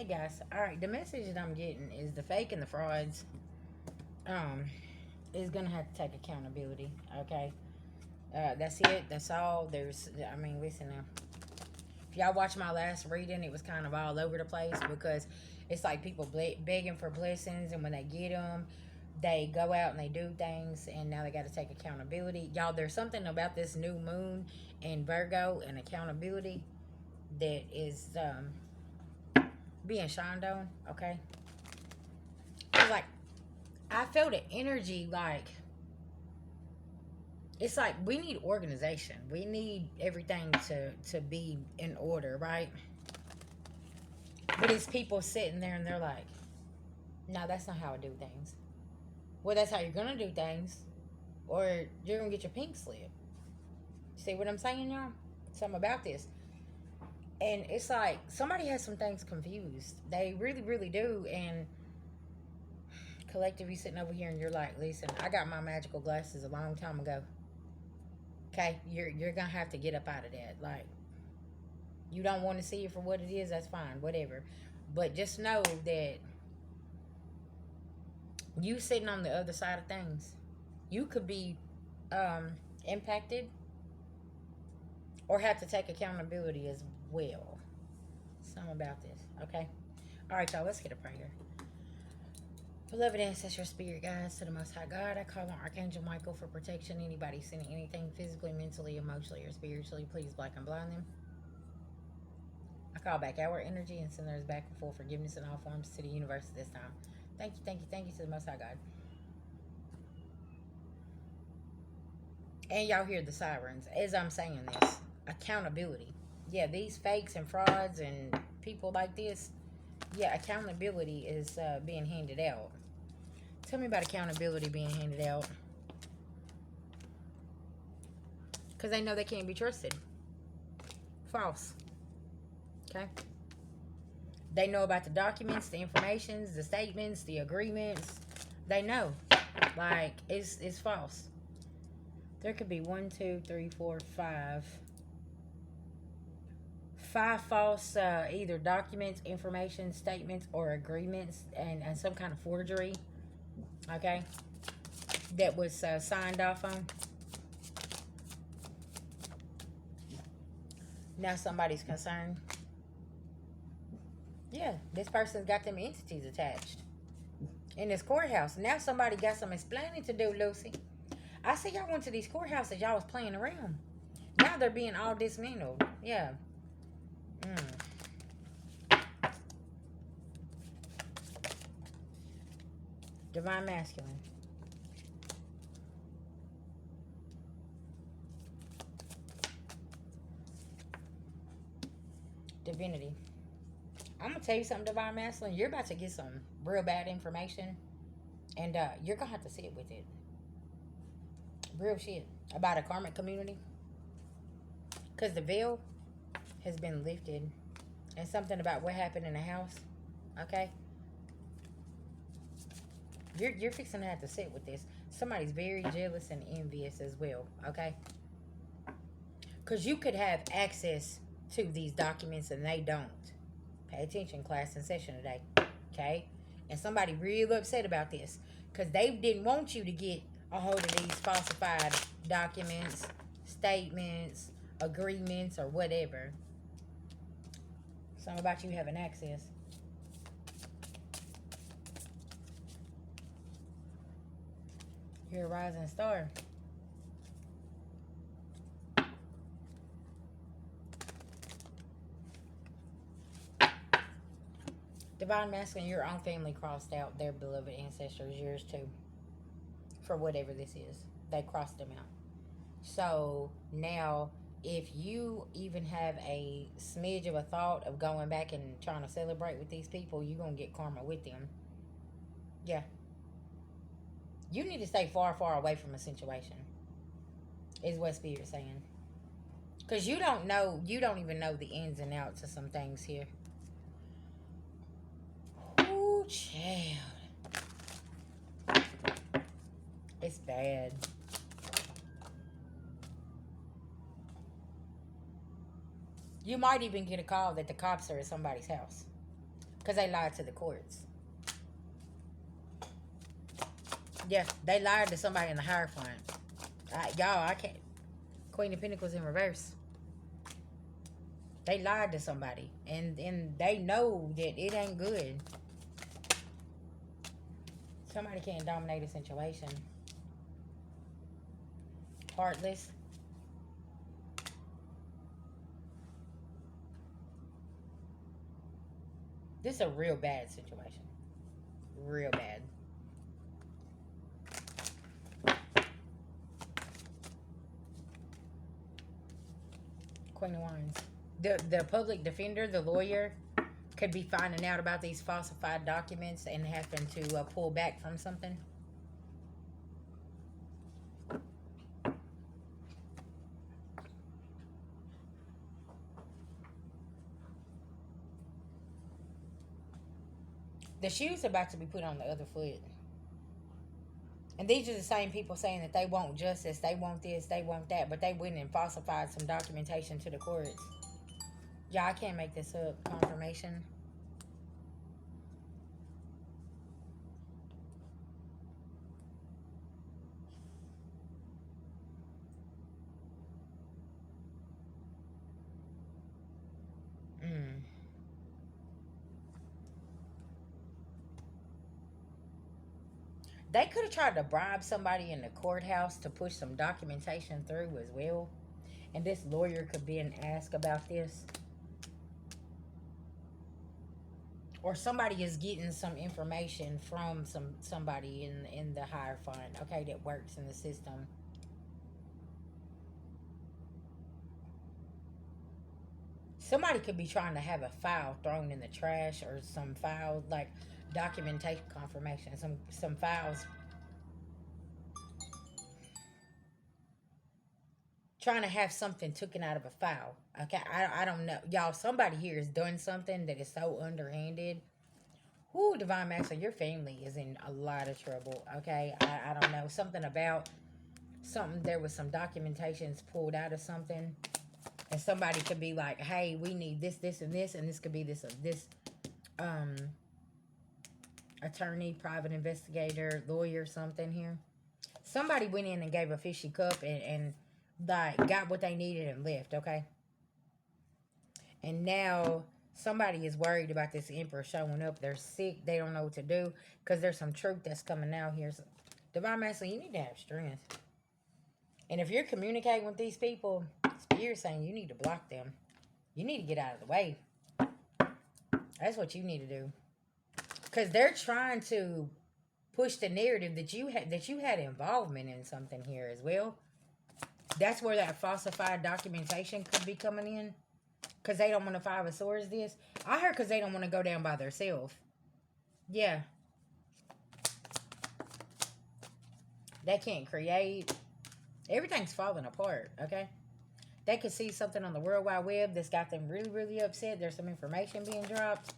guys. Alright, the message that I'm getting is the fake and the frauds is gonna have to take accountability. Okay. That's it. That's all. I mean, listen now. If y'all watch my last reading, it was kind of all over the place because it's like people begging for blessings, and when they get them, they go out and they do things, and now they got to take accountability. Y'all, there's something about this new moon in Virgo and accountability that is being shined on. Okay, it's like I feel the energy like it's like we need organization. We need everything to be in order, right? But it's people sitting there and they're like, "No, that's not how I do things." Well, that's how you're gonna do things, or you're gonna get your pink slip. See what I'm saying, y'all? Something about this, and it's like somebody has some things confused. They really, really do, and collective, you sitting over here and you're like, "Listen, I got my magical glasses a long time ago." Okay, you're gonna have to get up out of that. Like, you don't want to see it for what it is, that's fine, whatever. But just know that you sitting on the other side of things, you could be um, impacted or have to take accountability as well. Something about this, okay? All right, y'all, let's get a prayer. Beloved ancestral spirit guides to the Most High God, I call on Archangel Michael for protection. Anybody sending anything physically, mentally, emotionally, or spiritually, please black and blind them. I call back our energy and send theirs back with full forgiveness in all forms to the universe this time. Thank you, thank you, thank you to the Most High God. And y'all hear the sirens as I'm saying this. Accountability. Yeah, these fakes and frauds and people like this, yeah, accountability is being handed out. Tell me about accountability being handed out. Because they know they can't be trusted. False. Okay? They know about the documents, the informations, the statements, the agreements. They know. Like, it's false. There could be 1, 2, 3, 4, 5. 5 false either documents, information, statements, or agreements, and some kind of forgery. Okay? That was signed off on. Now somebody's concerned. Yeah, this person's got them entities attached in this courthouse. Now somebody got some explaining to do, Lucy. I see y'all went to these courthouses. Y'all was playing around. Now they're being all dismantled. Yeah. Divine masculine. Divinity. I'm going to tell you something, divine masculine. You're about to get some real bad information. And you're going to have to sit with it. Real shit. About a karmic community. Because the veil has been lifted. And something about what happened in the house. Okay? You're fixing to have to sit with this. Somebody's very jealous and envious as well. Okay? Because you could have access to these documents and they don't. Pay attention, class, in session today. Okay? And somebody real upset about this. Because they didn't want you to get a hold of these falsified documents, statements, agreements, or whatever. Something about you having access. You're a rising star. Divine masculine, your own family crossed out their beloved ancestors, yours too. For whatever this is. They crossed them out. So now, if you even have a smidge of a thought of going back and trying to celebrate with these people, you're going to get karma with them. Yeah. You need to stay far, far away from a situation, is what Spirit's saying. Because you don't even know the ins and outs of some things here. Ooh, child. It's bad. You might even get a call that the cops are at somebody's house. Because they lied to the courts. Yeah, they lied to somebody in the Hierophant. Y'all, I can't. Queen of Pentacles in reverse. They lied to somebody. And they know that it ain't good. Somebody can't dominate a situation. Heartless. This is a real bad situation. Real bad. Queen of Wands. The public defender, the lawyer, could be finding out about these falsified documents and having to pull back from something. The shoe's about to be put on the other foot. And these are the same people saying that they want justice, they want this, they want that, but they went and falsified some documentation to the courts. Yeah, I can't make this up. Confirmation. They could have tried to bribe somebody in the courthouse to push some documentation through as well. And this lawyer could be and ask about this. Or somebody is getting some information from somebody in the Hierophant, okay, that works in the system. Somebody could be trying to have a file thrown in the trash, or some file like documentation confirmation, some files. Trying to have something taken out of a file. Okay, I don't know. Y'all, somebody here has done something that is so underhanded. Whoo, Divine Master, your family is in a lot of trouble. Okay, I don't know. Something about something, there was some documentations pulled out of something. And somebody could be like, hey, we need this, this, and this. And this could be this attorney, private investigator, lawyer, something here. Somebody went in and gave a fishy cup and like got what they needed and left, okay? And now somebody is worried about this emperor showing up. They're sick. They don't know what to do because there's some truth that's coming out here. So, Divine Master, you need to have strength. And if you're communicating with these people, Spirit's saying you need to block them. You need to get out of the way. That's what you need to do. Because they're trying to push the narrative that you had involvement in something here as well. That's where that falsified documentation could be coming in. Because they don't want to Five of Swords this. I heard because they don't want to go down by themselves. Yeah. They can't create. Everything's falling apart, okay? They could see something on the World Wide Web that's got them really, really upset. There's some information being dropped.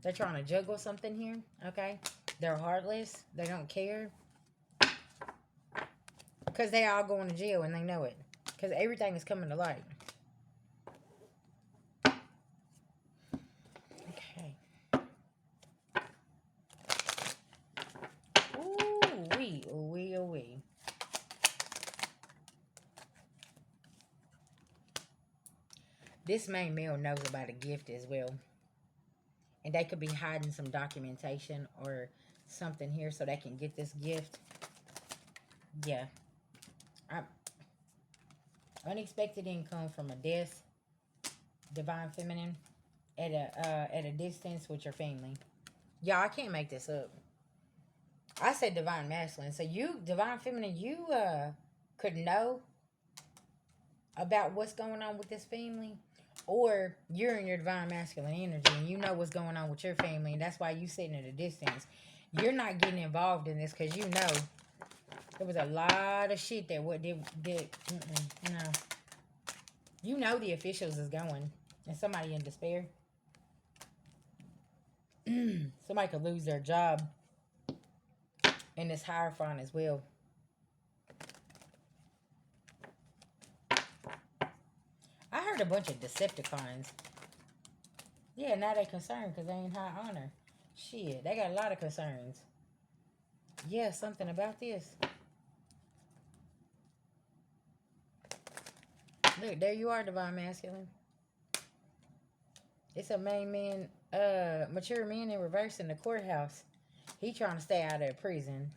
They're trying to juggle something here, okay? They're heartless. They don't care. Because they all going to jail and they know it. Because everything is coming to light. Okay. Ooh-wee, ooh-wee, ooh-wee. This main male knows about a gift as well. And they could be hiding some documentation or something here so they can get this gift. Yeah. Unexpected income from a death. Divine Feminine. At a distance with your family. Y'all, I can't make this up. I said Divine Masculine. So you, Divine Feminine, you could know about what's going on with this family. Or you're in your Divine Masculine energy and you know what's going on with your family. And that's why you sitting at a distance. You're not getting involved in this because you know there was a lot of shit that no. You know the officials is going. And somebody in despair. Somebody could lose their job in this Hierophant as well. I heard a bunch of Decepticons. Yeah, now they concerned because they ain't high honor. Shit, they got a lot of concerns. Yeah, something about this. Look, there you are, divine masculine. It's a main man, mature man in reverse in the courthouse. He trying to stay out of prison.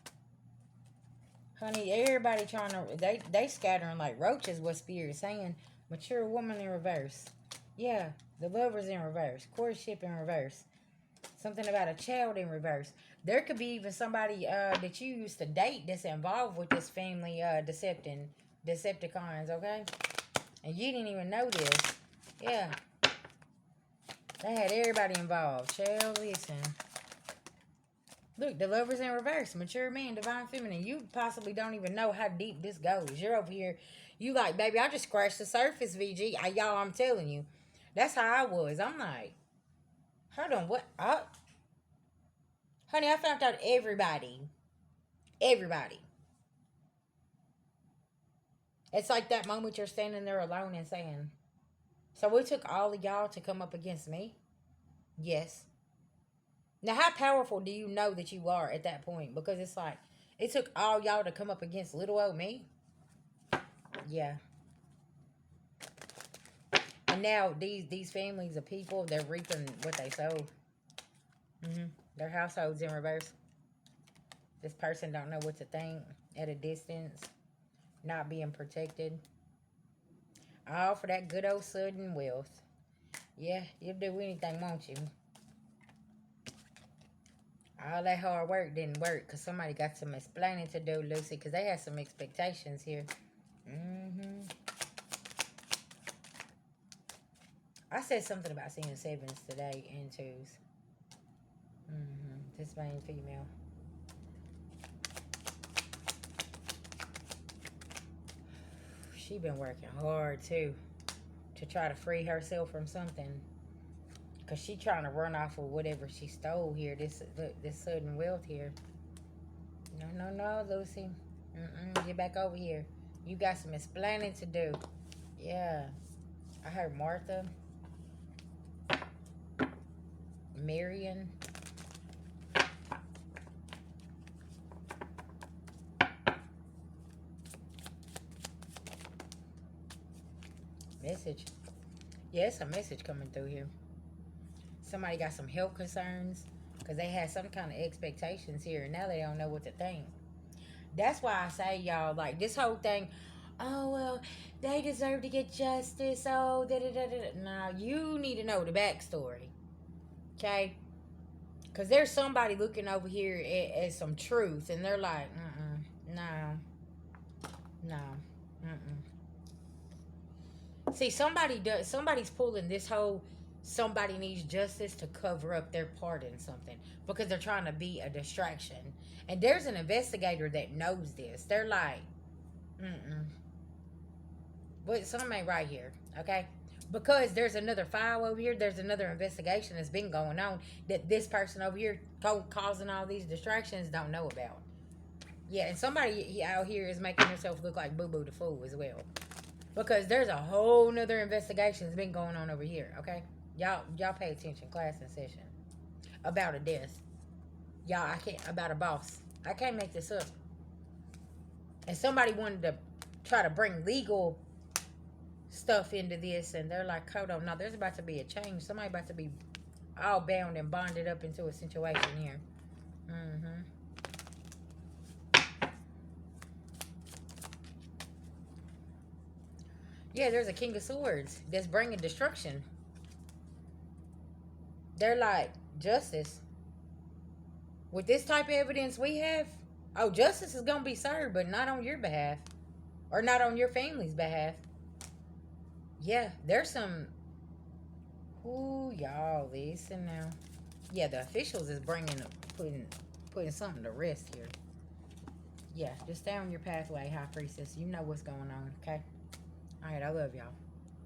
Honey, everybody trying to, they scattering like roaches, what Spirit's saying. Mature woman in reverse. Yeah, the lovers in reverse. Courtship in reverse. Something about a child in reverse. There could be even somebody that you used to date that's involved with this family Decepticons, okay? And you didn't even know this. Yeah. They had everybody involved. Child, listen. Look, the lovers in reverse. Mature man, divine feminine. You possibly don't even know how deep this goes. You're over here. You like, baby, I just scratched the surface, VG. Y'all, I'm telling you. That's how I was. I'm like, hold on, what? Honey, I found out everybody. Everybody. It's like that moment you're standing there alone and saying, so it took all of y'all to come up against me? Yes. Now, how powerful do you know that you are at that point? Because it's like, it took all y'all to come up against little old me? Yeah. And now, these families of people, they're reaping what they sowed. Their households in reverse. This person don't know what to think at a distance. Not being protected. All for that good old sudden wealth. Yeah, you'll do anything, won't you? All that hard work didn't work because somebody got some explaining to do, Lucy, because they had some expectations here. I said something about seeing sevens today and twos. This main female. She been working hard, too, to try to free herself from something. Because she trying to run off of whatever she stole here, this sudden wealth here. No, Lucy. Get back over here. You got some explaining to do. Yeah. I heard Martha. Marion. Message. Yeah, it's a message coming through here. Somebody got some health concerns because they had some kind of expectations here, and now they don't know what to think. That's why I say, y'all, like, this whole thing, oh, well, they deserve to get justice, oh, da-da-da-da. Nah, you need to know the backstory, okay? Because there's somebody looking over here at some truth, and they're like, no. See, somebody's pulling this whole somebody needs justice to cover up their part in something because they're trying to be a distraction. And there's an investigator that knows this. They're like, but something ain't right here, okay? Because there's another file over here, there's another investigation that's been going on that this person over here causing all these distractions don't know about. Yeah, and somebody out here is making herself look like Boo Boo the Fool as well. Because there's a whole nother investigation that's been going on over here, okay? Y'all pay attention, class in session. About a death. Y'all, about a boss. I can't make this up. And somebody wanted to try to bring legal stuff into this, and they're like, hold on, no, there's about to be a change. Somebody about to be all bound and bonded up into a situation here. Yeah, there's a King of Swords that's bringing destruction. They're like, justice. With this type of evidence we have, oh, justice is going to be served, but not on your behalf. Or not on your family's behalf. Yeah, there's some... Ooh, y'all, listen now. Yeah, the officials is putting something to rest here. Yeah, just stay on your pathway, High Priestess. You know what's going on, okay? All right, I love y'all.